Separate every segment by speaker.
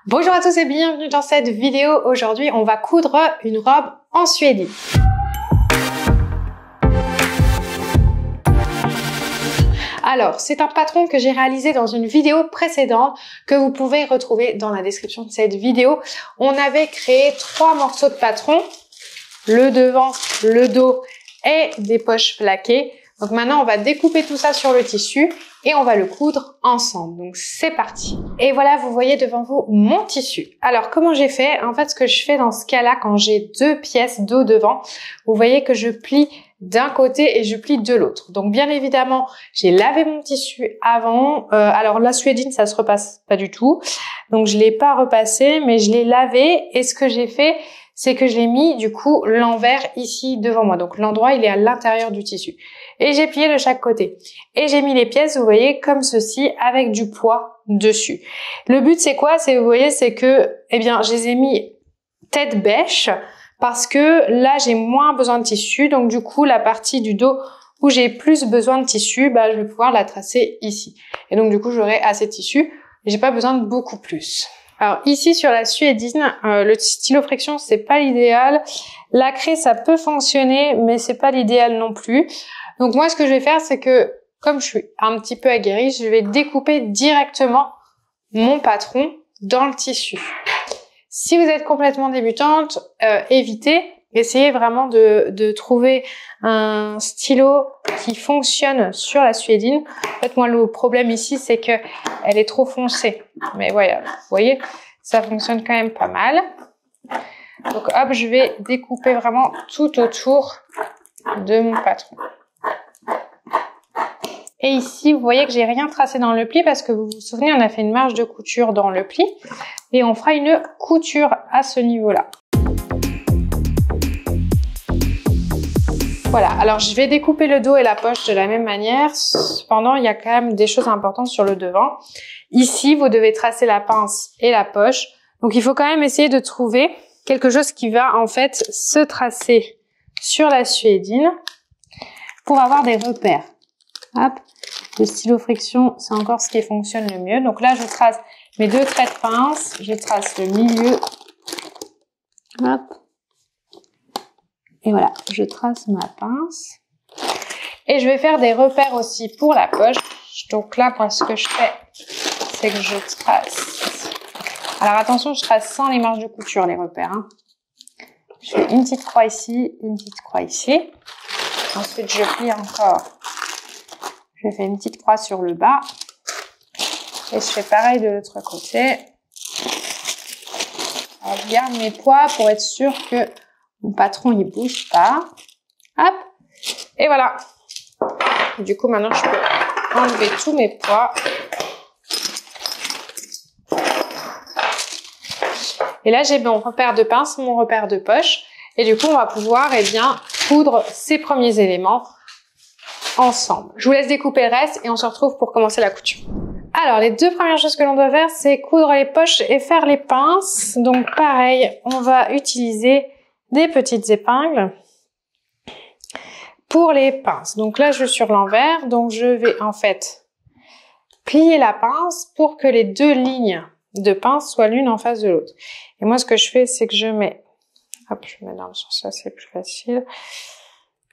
Speaker 1: Bonjour à tous et bienvenue dans cette vidéo. Aujourd'hui, on va coudre une robe en suédine. Alors, c'est un patron que j'ai réalisé dans une vidéo précédente que vous pouvez retrouver dans la description de cette vidéo. On avait créé 3 morceaux de patron, le devant, le dos et des poches plaquées. Donc maintenant, on va découper tout ça sur le tissu et on va le coudre ensemble. Donc c'est parti. Et voilà, vous voyez devant vous mon tissu. Alors comment j'ai fait? En fait, ce que je fais dans ce cas-là, quand j'ai 2 pièces dos devant, vous voyez que je plie d'un côté et je plie de l'autre. Donc bien évidemment, j'ai lavé mon tissu avant. Alors la suédine, ça se repasse pas du tout. Donc je l'ai pas repassé, mais je l'ai lavé. Et ce que j'ai fait, c'est que je l'ai mis du coup l'envers ici devant moi. Donc l'endroit, il est à l'intérieur du tissu. Et j'ai plié de chaque côté. Et j'ai mis les pièces, vous voyez, comme ceci, avec du poids dessus. Le but, c'est quoi? Vous voyez, c'est que, eh bien, je les ai mis tête bêche parce que là, j'ai moins besoin de tissu. Donc, du coup, la partie du dos où j'ai plus besoin de tissu, bah, je vais pouvoir la tracer ici. Et donc, du coup, j'aurai assez de tissu. J'ai pas besoin de beaucoup plus. Alors ici sur la suédine, le stylo friction c'est pas l'idéal. La craie ça peut fonctionner mais c'est pas l'idéal non plus. Donc moi ce que je vais faire c'est que comme je suis un petit peu aguerrie, je vais découper directement mon patron dans le tissu. Si vous êtes complètement débutante, évitez. Essayez vraiment de trouver un stylo qui fonctionne sur la suédine. En fait, moi, le problème ici, c'est que elle est trop foncée. Mais voilà, vous voyez, ça fonctionne quand même pas mal. Donc, hop, je vais découper vraiment tout autour de mon patron. Et ici, vous voyez que j'ai rien tracé dans le pli parce que vous vous souvenez, on a fait une marge de couture dans le pli et on fera une couture à ce niveau-là. Voilà, alors je vais découper le dos et la poche de la même manière. Cependant, il y a quand même des choses importantes sur le devant. Ici, vous devez tracer la pince et la poche. Donc, il faut quand même essayer de trouver quelque chose qui va en fait se tracer sur la suédine pour avoir des repères. Hop, le stylo friction, c'est encore ce qui fonctionne le mieux. Donc là, je trace mes 2 traits de pince, je trace le milieu. Hop. Et voilà, je trace ma pince. Et je vais faire des repères aussi pour la poche. Donc là, moi, ce que je fais, c'est que je trace. Alors attention, je trace sans les marges de couture, les repères. Hein. Je fais une petite croix ici, une petite croix ici. Ensuite, je plie encore. Je fais une petite croix sur le bas. Et je fais pareil de l'autre côté. Alors, je garde mes poids pour être sûr que mon patron, il bouge pas. Hop. Et voilà. Et du coup, maintenant, je peux enlever tous mes poids. Et là, j'ai mon repère de pince, mon repère de poche. Et du coup, on va pouvoir, eh bien, coudre ces premiers éléments ensemble. Je vous laisse découper le reste et on se retrouve pour commencer la couture. Alors, les 2 premières choses que l'on doit faire, c'est coudre les poches et faire les pinces. Donc, pareil, on va utiliser des petites épingles pour les pinces. Donc là, je suis sur l'envers, donc je vais en fait plier la pince pour que les 2 lignes de pince soient l'une en face de l'autre. Et moi, ce que je fais, c'est que je mets, hop, je mets dans le sens là, c'est plus facile.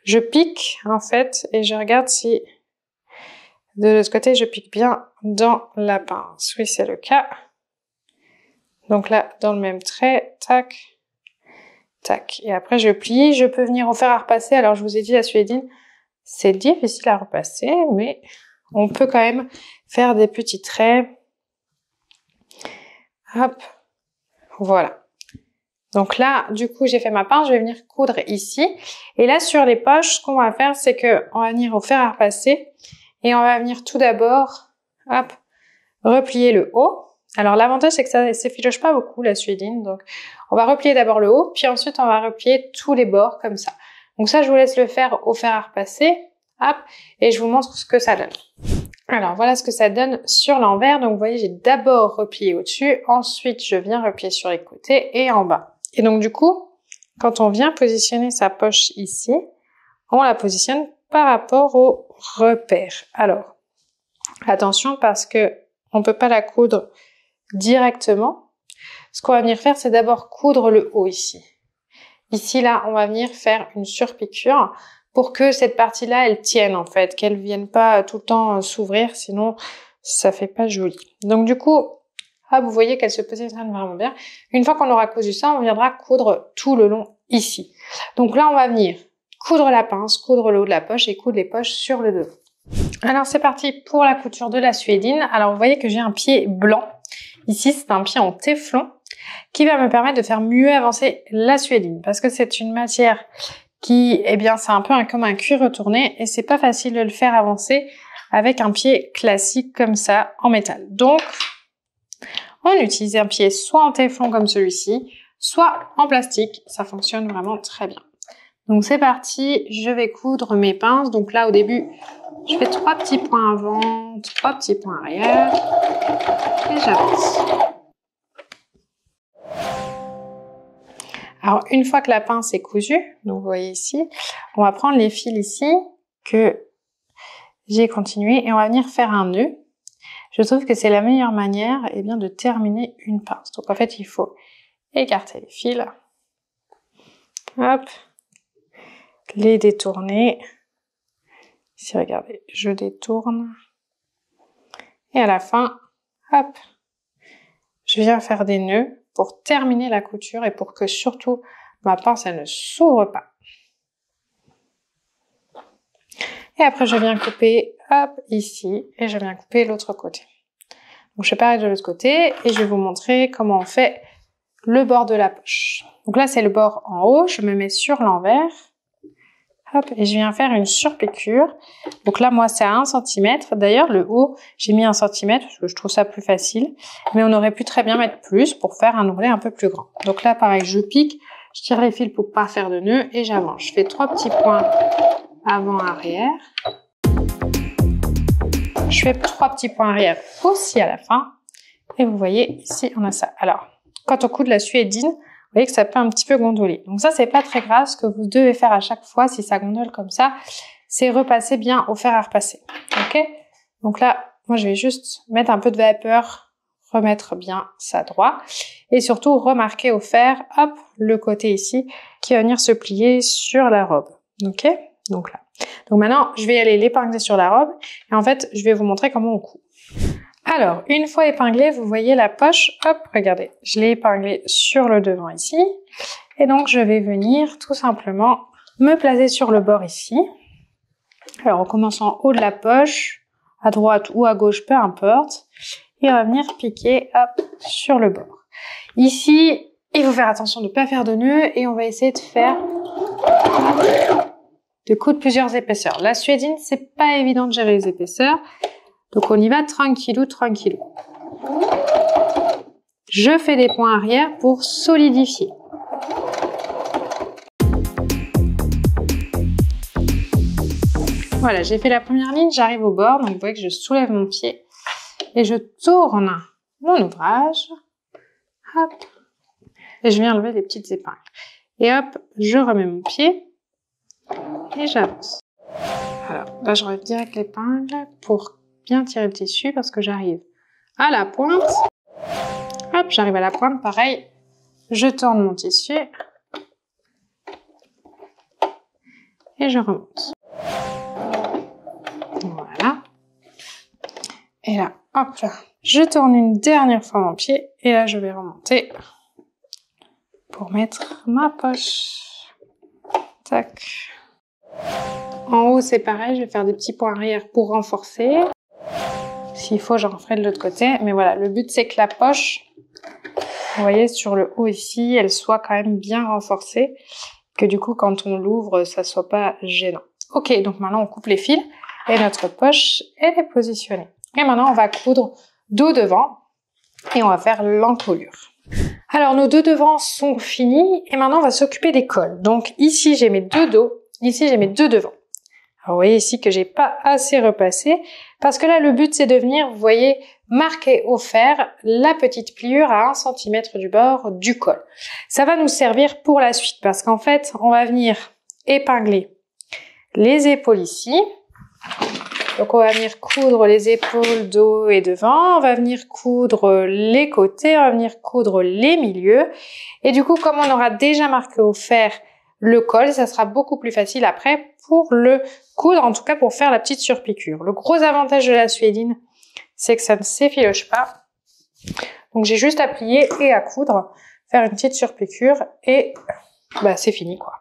Speaker 1: Je pique en fait et je regarde si de l'autre côté, je pique bien dans la pince. Oui, c'est le cas. Donc là, dans le même trait, tac. Tac. Et après, je plie. Je peux venir au fer à repasser. Alors, je vous ai dit, la suédine, c'est difficile à repasser, mais on peut quand même faire des petits traits. Hop. Voilà. Donc là, du coup, j'ai fait ma pince. Je vais venir coudre ici. Et là, sur les poches, ce qu'on va faire, c'est que on va venir au fer à repasser et on va venir tout d'abord, hop, replier le haut. Alors l'avantage c'est que ça s'effiloche pas beaucoup la suédine, donc on va replier d'abord le haut, puis ensuite on va replier tous les bords comme ça. Donc ça je vous laisse le faire au fer à repasser, hop, et je vous montre ce que ça donne. Alors voilà ce que ça donne sur l'envers, donc vous voyez j'ai d'abord replié au-dessus, ensuite je viens replier sur les côtés et en bas. Et donc du coup, quand on vient positionner sa poche ici, on la positionne par rapport au repère. Alors attention parce que on peut pas la coudre directement. ce qu'on va venir faire, c'est d'abord coudre le haut ici. Ici, là, on va venir faire une surpiqûre pour que cette partie-là, elle tienne en fait, qu'elle vienne pas tout le temps s'ouvrir, sinon ça fait pas joli. Donc du coup, vous voyez qu'elle se positionne vraiment bien. Une fois qu'on aura cousu ça, on viendra coudre tout le long ici. Donc là, on va venir coudre la pince, coudre le haut de la poche et coudre les poches sur le devant. Alors c'est parti pour la couture de la suédine. Alors vous voyez que j'ai un pied blanc. Ici, c'est un pied en téflon qui va me permettre de faire mieux avancer la suédine parce que c'est une matière qui, eh bien, c'est un peu comme un cuir retourné et c'est pas facile de le faire avancer avec un pied classique comme ça en métal. Donc, on utilise un pied soit en téflon comme celui-ci, soit en plastique. Ça fonctionne vraiment très bien. Donc, c'est parti. Je vais coudre mes pinces. Donc là, au début, je fais 3 petits points avant, 3 petits points arrière et j'avance. Alors, une fois que la pince est cousue, donc vous voyez ici, on va prendre les fils ici que j'ai continué et on va venir faire un nœud. Je trouve que c'est la meilleure manière bien, de terminer une pince. Donc en fait, il faut écarter les fils, hop, les détourner. Ici, regardez, je détourne et à la fin, hop, je viens faire des nœuds pour terminer la couture et pour que surtout ma pince elle ne s'ouvre pas. Et après je viens couper hop ici et je viens couper l'autre côté. Donc je fais pareil de l'autre côté et je vais vous montrer comment on fait le bord de la poche. Donc là c'est le bord en haut, je me mets sur l'envers. Hop, et je viens faire une surpiqûre. Donc là, moi, c'est à 1 cm. D'ailleurs, le haut, j'ai mis 1 cm parce que je trouve ça plus facile. Mais on aurait pu très bien mettre plus pour faire un ourlet un peu plus grand. Donc là, pareil, je pique, je tire les fils pour pas faire de nœud et j'avance. Je fais 3 petits points avant-arrière. Je fais 3 petits points arrière aussi à la fin. Et vous voyez, ici, on a ça. Alors, quand on coud de la suédine, vous voyez que ça peut un petit peu gondoler. Donc ça, c'est pas très grave. Ce que vous devez faire à chaque fois, si ça gondole comme ça, c'est repasser bien au fer à repasser. Ok? Donc là, moi, je vais juste mettre un peu de vapeur, remettre bien ça droit. Et surtout, remarquer au fer, hop, le côté ici, qui va venir se plier sur la robe. Ok? Donc là. Donc maintenant, je vais aller l'épingler sur la robe. Et en fait, je vais vous montrer comment on coud. Alors, une fois épinglé, vous voyez la poche, hop, regardez, je l'ai épinglée sur le devant ici. Et donc, je vais venir tout simplement me placer sur le bord ici. Alors, on commence en haut de la poche, à droite ou à gauche, peu importe. Et on va venir piquer, hop, sur le bord. Ici, il faut faire attention de ne pas faire de nœud et on va essayer de coudre plusieurs épaisseurs. La suédine, c'est pas évident de gérer les épaisseurs. Donc on y va tranquillou, tranquillou. Je fais des points arrière pour solidifier. Voilà, j'ai fait la première ligne, j'arrive au bord, donc vous voyez que je soulève mon pied et je tourne mon ouvrage. Hop. Et je viens enlever les petites épingles. Et hop, je remets mon pied et j'avance. Alors là, je relève direct l'épingle pour bien tirer le tissu parce que j'arrive à la pointe. Hop, j'arrive à la pointe, pareil. Je tourne mon tissu et je remonte. Voilà. Et là, hop là, je tourne une dernière fois mon pied et là, je vais remonter pour mettre ma poche. Tac. En haut, c'est pareil, je vais faire des petits points arrière pour renforcer. S'il faut, j'en ferai de l'autre côté. Mais voilà, le but, c'est que la poche, vous voyez, sur le haut ici, elle soit quand même bien renforcée. Que du coup, quand on l'ouvre, ça soit pas gênant. Ok, donc maintenant, on coupe les fils. Et notre poche, elle est positionnée. Et maintenant, on va coudre dos devant. Et on va faire l'encolure. Alors, nos deux devants sont finis. Et maintenant, on va s'occuper des cols. Donc ici, j'ai mes deux dos. Ici, j'ai mes deux devants. Alors, vous voyez ici que j'ai pas assez repassé parce que là, le but, c'est de venir, vous voyez, marquer au fer la petite pliure à 1 cm du bord du col. Ça va nous servir pour la suite parce qu'en fait, on va venir épingler les épaules ici Donc on va venir coudre les épaules, dos et devant, on va venir coudre les côtés, on va venir coudre les milieux. Et du coup, comme on aura déjà marqué au fer le col, ça sera beaucoup plus facile après pour le coudre, en tout cas pour faire la petite surpiqûre. Le gros avantage de la suédine, c'est que ça ne s'effiloche pas. Donc j'ai juste à plier et à coudre, faire une petite surpiqûre et bah, c'est fini quoi.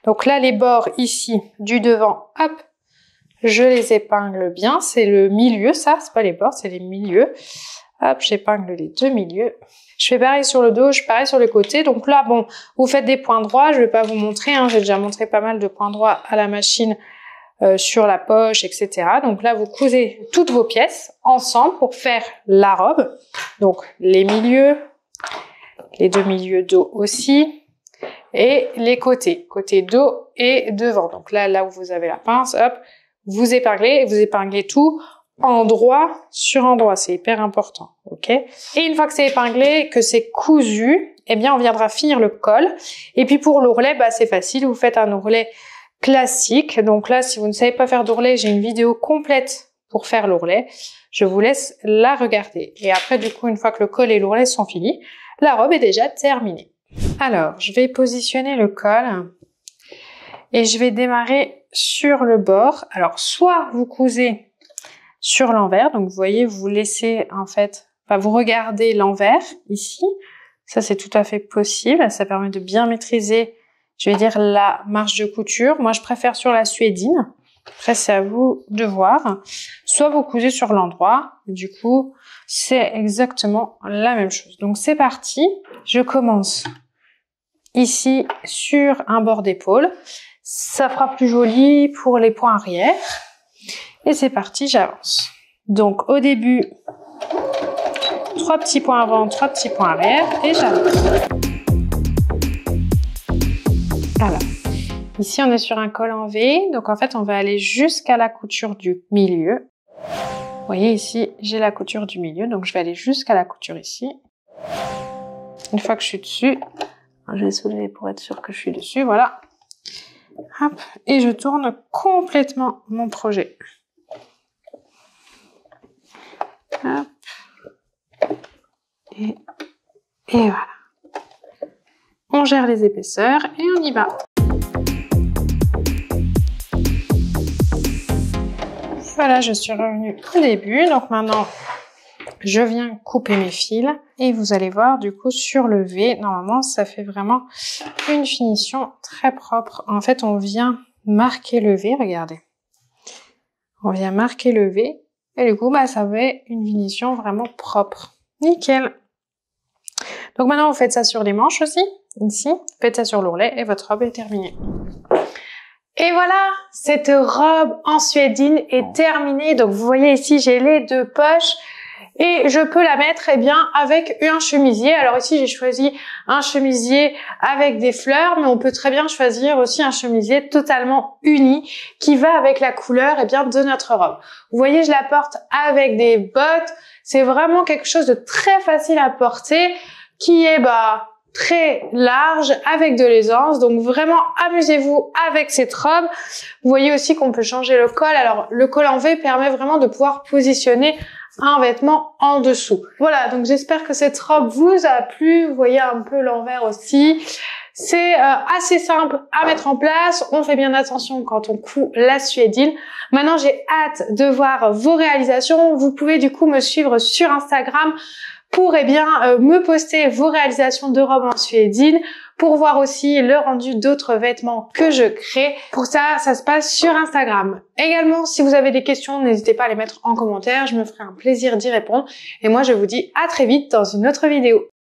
Speaker 1: Donc là, les bords ici du devant, hop, je les épingle bien. C'est le milieu, ça, c'est pas les bords, c'est les milieux. Hop, j'épingle les deux milieux. Je fais pareil sur le dos, je fais pareil sur les côtés. Donc là, bon, vous faites des points droits. Je vais pas vous montrer, hein, j'ai déjà montré pas mal de points droits à la machine sur la poche, etc. Donc là, vous cousez toutes vos pièces ensemble pour faire la robe. Donc les milieux, les deux milieux dos aussi, et les côtés dos et devant. Donc là où vous avez la pince, hop, vous épinglez tout endroit sur endroit, c'est hyper important, ok? Et une fois que c'est épinglé, que c'est cousu, eh bien on viendra finir le col. Et puis pour l'ourlet, bah c'est facile, vous faites un ourlet classique. Donc là, si vous ne savez pas faire d'ourlet, j'ai une vidéo complète pour faire l'ourlet. Je vous laisse la regarder. Et après, du coup, une fois que le col et l'ourlet sont finis, la robe est déjà terminée. Alors, je vais positionner le col et je vais démarrer sur le bord. Alors, soit vous cousez sur l'envers, donc vous voyez, vous laissez en fait, enfin, vous regardez l'envers ici. Ça, c'est tout à fait possible. Ça permet de bien maîtriser, je vais dire, la marge de couture. Moi, je préfère sur la suédine. Après, c'est à vous de voir. Soit vous cousez sur l'endroit. Du coup, c'est exactement la même chose. Donc, c'est parti. Je commence ici sur un bord d'épaule. Ça fera plus joli pour les points arrière. Et c'est parti, j'avance. Donc, au début, 3 petits points avant, 3 petits points arrière et j'avance. Voilà. Ici, on est sur un col en V. Donc, en fait, on va aller jusqu'à la couture du milieu. Vous voyez, ici, j'ai la couture du milieu. Donc, je vais aller jusqu'à la couture ici. Une fois que je suis dessus, je vais soulever pour être sûr que je suis dessus. Voilà. Hop. Et je tourne complètement mon projet. Hop. Et voilà. On gère les épaisseurs et on y va. Voilà, je suis revenue au début. Donc maintenant, je viens couper mes fils. Et vous allez voir, du coup, sur le V, normalement, ça fait vraiment une finition très propre. En fait, on vient marquer le V, regardez. On vient marquer le V. Et du coup, bah, ça fait une finition vraiment propre. Nickel. Donc maintenant, vous faites ça sur les manches aussi. Ici, vous faites ça sur l'ourlet et votre robe est terminée. Et voilà, cette robe en suédine est terminée. Donc vous voyez ici, j'ai les deux poches et je peux la mettre avec un chemisier. Alors ici, j'ai choisi un chemisier avec des fleurs, mais on peut très bien choisir aussi un chemisier totalement uni qui va avec la couleur de notre robe. Vous voyez, je la porte avec des bottes. C'est vraiment quelque chose de très facile à porter qui est très large avec de l'aisance. Donc vraiment amusez-vous avec cette robe. Vous voyez aussi qu'on peut changer le col. Alors le col en V permet vraiment de pouvoir positionner un vêtement en dessous. Voilà, donc j'espère que cette robe vous a plu. Vous voyez un peu l'envers aussi. C'est assez simple à mettre en place. On fait bien attention quand on coud la suédine. Maintenant, j'ai hâte de voir vos réalisations. Vous pouvez du coup me suivre sur Instagram pour me poster vos réalisations de robes en suédine, pour voir aussi le rendu d'autres vêtements que je crée. Pour ça, ça se passe sur Instagram. Également, si vous avez des questions, n'hésitez pas à les mettre en commentaire, je me ferai un plaisir d'y répondre. Et moi, je vous dis à très vite dans une autre vidéo.